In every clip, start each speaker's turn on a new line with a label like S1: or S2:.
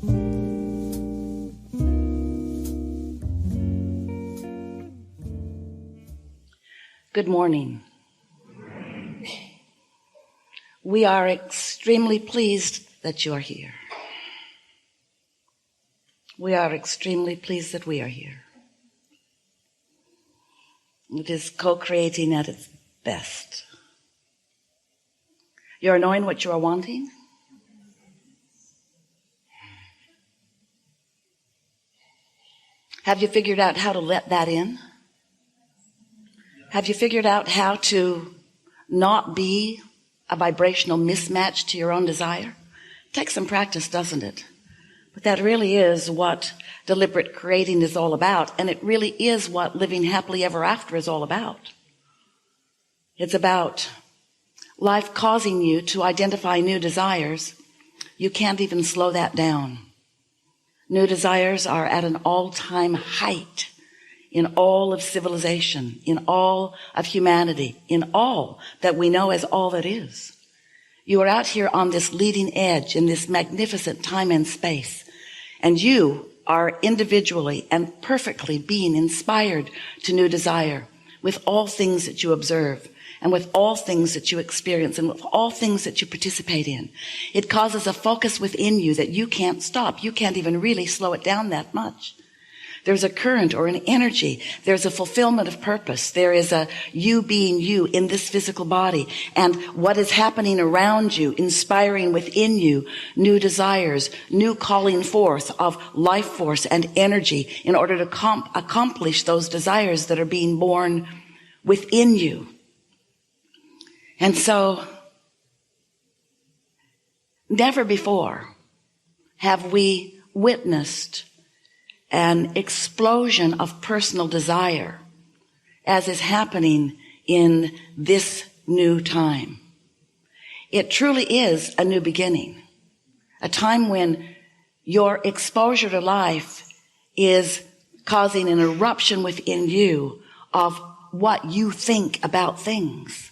S1: Good morning. We are extremely pleased that you are here. We are extremely pleased that we are here. It is co-creating at its best. You are knowing what you are wanting. Have you figured out how to let that in? Have you figured out how to not be a vibrational mismatch to your own desire? It takes some practice, doesn't it? But that really is what deliberate creating is all about, and it really is what living happily ever after is all about. It's about life causing you to identify new desires. You can't even slow that down. New desires are at an all-time height in all of civilization, in all of humanity, in all that we know as all that is. You are out here on this leading edge in this magnificent time and space, and you are individually and perfectly being inspired to new desire with all things that you observe and with all things that you experience and with all things that you participate in. It causes a focus within you that you can't stop. You can't even really slow it down that much. There's a current or an energy. There's a fulfillment of purpose. There is a you being you in this physical body. And what is happening around you, inspiring within you new desires, new calling forth of life force and energy in order to accomplish those desires that are being born within you. And so, never before have we witnessed an explosion of personal desire as is happening in this new time. It truly is a new beginning, a time when your exposure to life is causing an eruption within you of what you think about things.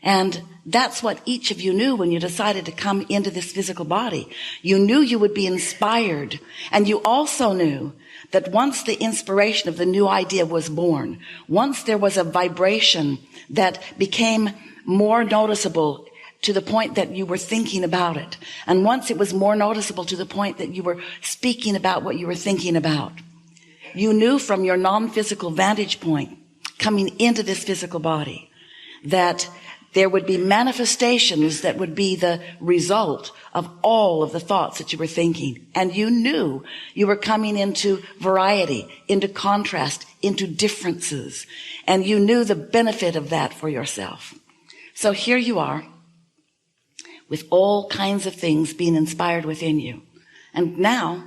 S1: And that's what each of you knew when you decided to come into this physical body. You knew you would be inspired, and you also knew that once the inspiration of the new idea was born, once there was a vibration that became more noticeable to the point that you were thinking about it, and once it was more noticeable to the point that you were speaking about what you were thinking about, you knew from your non-physical vantage point coming into this physical body that there would be manifestations that would be the result of all of the thoughts that you were thinking. And you knew you were coming into variety, into contrast, into differences. And you knew the benefit of that for yourself. So here you are with all kinds of things being inspired within you. And now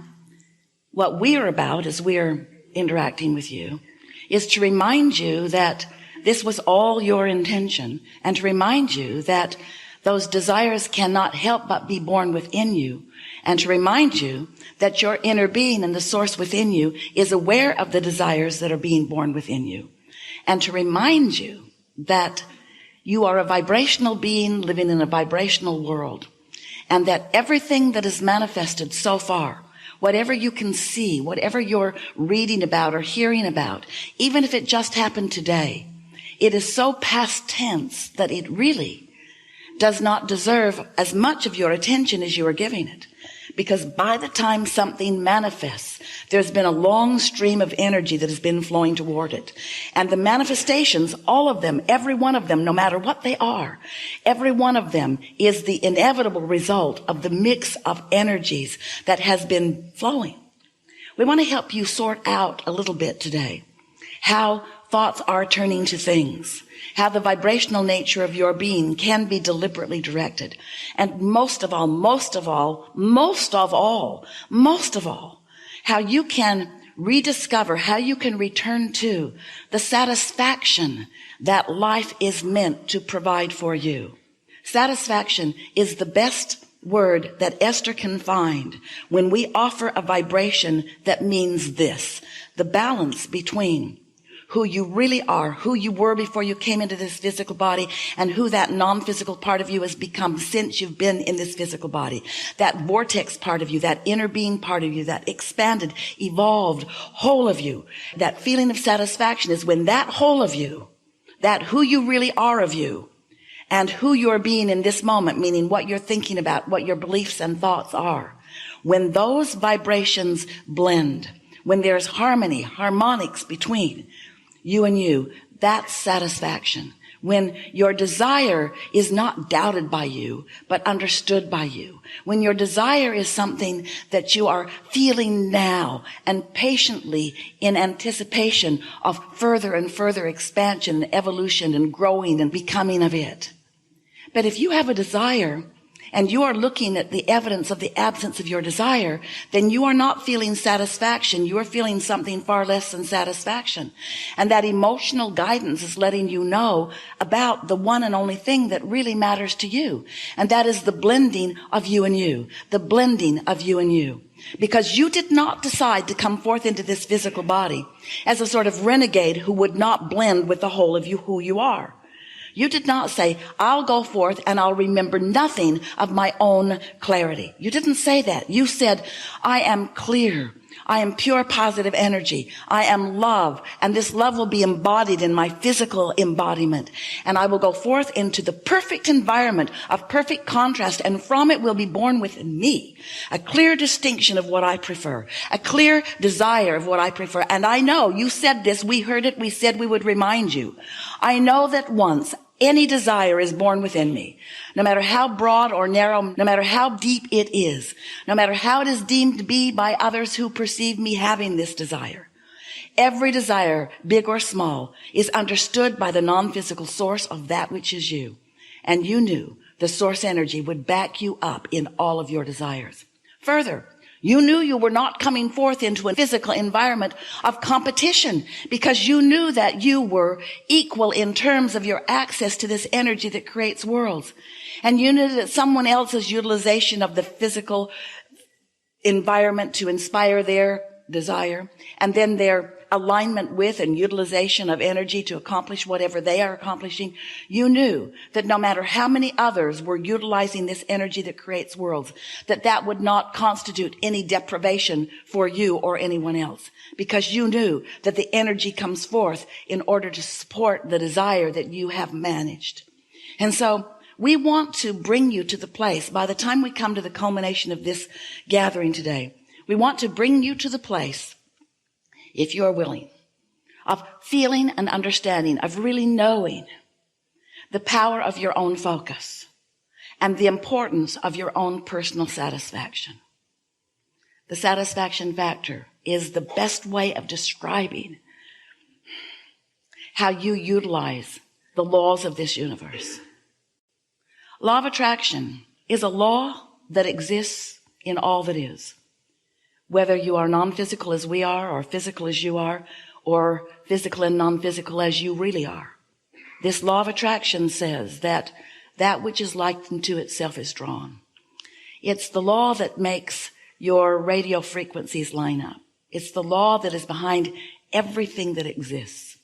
S1: what we are about as we are interacting with you is to remind you that this was all your intention, and to remind you that those desires cannot help but be born within you, and to remind you that your inner being and the source within you is aware of the desires that are being born within you, and to remind you that you are a vibrational being living in a vibrational world, and that everything that is manifested so far, whatever you can see, whatever you're reading about or hearing about, even if it just happened today, it is so past tense that it really does not deserve as much of your attention as you are giving it. Because by the time something manifests, there's been a long stream of energy that has been flowing toward it. And the manifestations, all of them, every one of them, no matter what they are, every one of them is the inevitable result of the mix of energies that has been flowing. We want to help you sort out a little bit today how thoughts are turning to things, how the vibrational nature of your being can be deliberately directed. And most of all, how you can rediscover, how you can return to the satisfaction that life is meant to provide for you. Satisfaction is the best word that Esther can find when we offer a vibration that means this: the balance between who you really are, who you were before you came into this physical body, and who that non-physical part of you has become since you've been in this physical body. That vortex part of you, that inner being part of you, that expanded, evolved whole of you. That feeling of satisfaction is when that whole of you, that who you really are of you, and who you're being in this moment, meaning what you're thinking about, what your beliefs and thoughts are. When those vibrations blend, when there's harmony, harmonics between you and you, that's satisfaction. When your desire is not doubted by you, but understood by you. When your desire is something that you are feeling now and patiently in anticipation of further and further expansion and evolution and growing and becoming of it. But if you have a desire and you are looking at the evidence of the absence of your desire, then you are not feeling satisfaction. You are feeling something far less than satisfaction. And that emotional guidance is letting you know about the one and only thing that really matters to you. And that is the blending of you and you. The blending of you and you. Because you did not decide to come forth into this physical body as a sort of renegade who would not blend with the whole of you, who you are. You did not say, I'll go forth and I'll remember nothing of my own clarity. You didn't say that. You said, I am clear. I am pure positive energy. I am love. And this love will be embodied in my physical embodiment. And I will go forth into the perfect environment of perfect contrast. And from it will be born within me a clear distinction of what I prefer, a clear desire of what I prefer. And I know you said this. We heard it. We said we would remind you. I know that once any desire is born within me, no matter how broad or narrow, no matter how deep it is, no matter how it is deemed to be by others who perceive me having this desire. Every desire, big or small, is understood by the non-physical source of that which is you. And you knew the source energy would back you up in all of your desires. Further, you knew you were not coming forth into a physical environment of competition because you knew that you were equal in terms of your access to this energy that creates worlds. And you knew that someone else's utilization of the physical environment to inspire their desire and then their alignment with and utilization of energy to accomplish whatever they are accomplishing, you knew that no matter how many others were utilizing this energy that creates worlds, that would not constitute any deprivation for you or anyone else, because you knew that the energy comes forth in order to support the desire that you have managed. And so we want to bring you to the place, by the time we come to the culmination of this gathering today, we want to bring you to the place, if you are willing, of feeling and understanding, of really knowing the power of your own focus and the importance of your own personal satisfaction. The satisfaction factor is the best way of describing how you utilize the laws of this universe. Law of attraction is a law that exists in all that is. Whether you are non-physical as we are, or physical as you are, or physical and non-physical as you really are. This law of attraction says that that which is likened to itself is drawn. It's the law that makes your radio frequencies line up. It's the law that is behind everything that exists.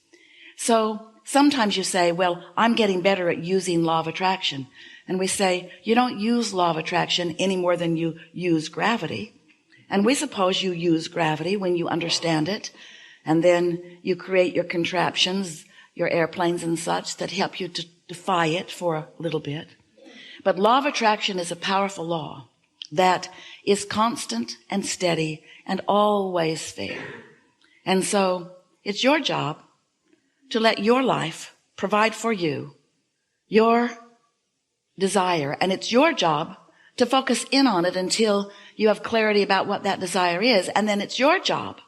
S1: So sometimes you say, well, I'm getting better at using law of attraction. And we say, you don't use law of attraction any more than you use gravity. And we suppose you use gravity when you understand it, and then you create your contraptions, your airplanes and such that help you to defy it for a little bit. But law of attraction is a powerful law that is constant and steady and always fair. And so it's your job to let your life provide for you your desire, and it's your job to focus in on it until you have clarity about what that desire is. And then it's your job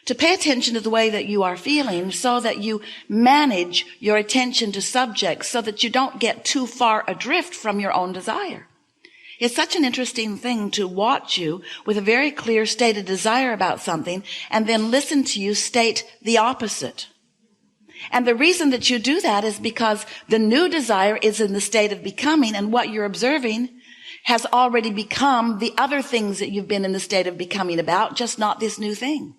S1: to pay attention to the way that you are feeling so that you manage your attention to subjects so that you don't get too far adrift from your own desire. It's such an interesting thing to watch you with a very clear stated desire about something and then listen to you state the opposite. And the reason that you do that is because the new desire is in the state of becoming, and what you're observing has already become the other things that you've been in the state of becoming about, just not this new thing.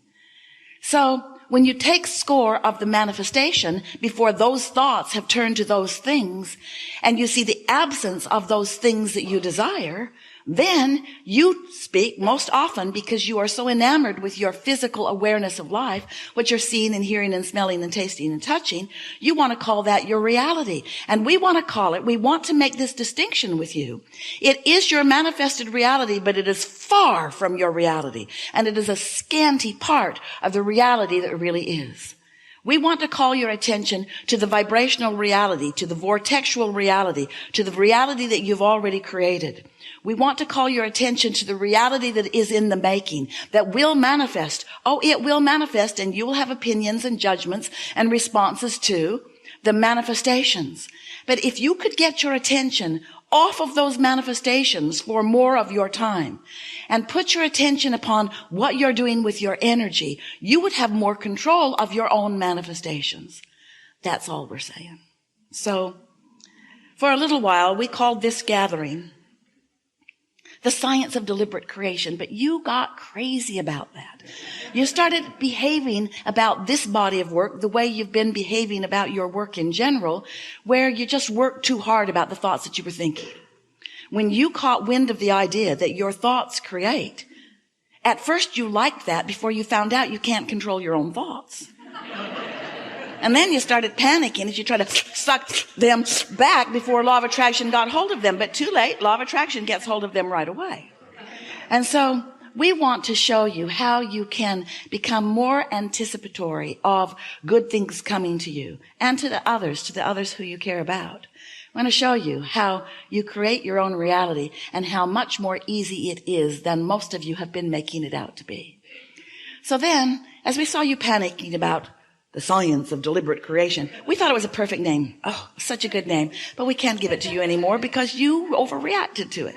S1: So when you take score of the manifestation before those thoughts have turned to those things, and you see the absence of those things that you desire, then you speak most often, because you are so enamored with your physical awareness of life, what you're seeing and hearing and smelling and tasting and touching, you want to call that your reality. And we want to make this distinction with you. It is your manifested reality, but it is far from your reality. And it is a scanty part of the reality that really is. We want to call your attention to the vibrational reality, to the vortexual reality, to the reality that you've already created. We want to call your attention to the reality that is in the making, that will manifest. Oh, it will manifest, and you will have opinions and judgments and responses to the manifestations. But if you could get your attention off of those manifestations for more of your time and put your attention upon what you're doing with your energy, you would have more control of your own manifestations. That's all we're saying. So for a little while, we called this gathering the science of deliberate creation, but you got crazy about that. You started behaving about this body of work the way you've been behaving about your work in general, where you just worked too hard about the thoughts that you were thinking. When you caught wind of the idea that your thoughts create, at first you liked that before you found out you can't control your own thoughts. And then you started panicking as you try to suck them back before law of attraction got hold of them. But too late, law of attraction gets hold of them right away. And so we want to show you how you can become more anticipatory of good things coming to you and to the others who you care about. I want to show you how you create your own reality and how much more easy it is than most of you have been making it out to be. So then, as we saw you panicking about the science of deliberate creation, we thought it was a perfect name. Oh, such a good name. But we can't give it to you anymore because you overreacted to it.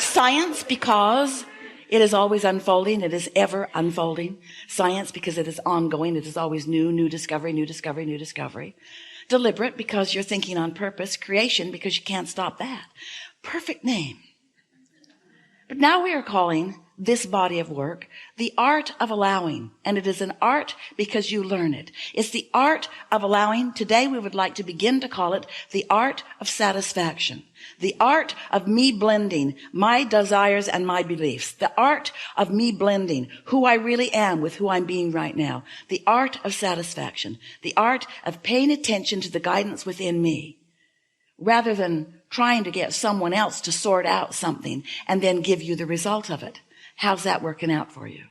S1: Science, because it is always unfolding. It is ever unfolding. Science, because it is ongoing. It is always new discovery, new discovery, new discovery. Deliberate, because you're thinking on purpose. Creation, because you can't stop that. Perfect name. But now we are calling this body of work the art of allowing. And it is an art because you learn it. It's the art of allowing. Today we would like to begin to call it the art of satisfaction. The art of me blending my desires and my beliefs. The art of me blending who I really am with who I'm being right now. The art of satisfaction. The art of paying attention to the guidance within me, rather than trying to get someone else to sort out something and then give you the result of it. How's that working out for you?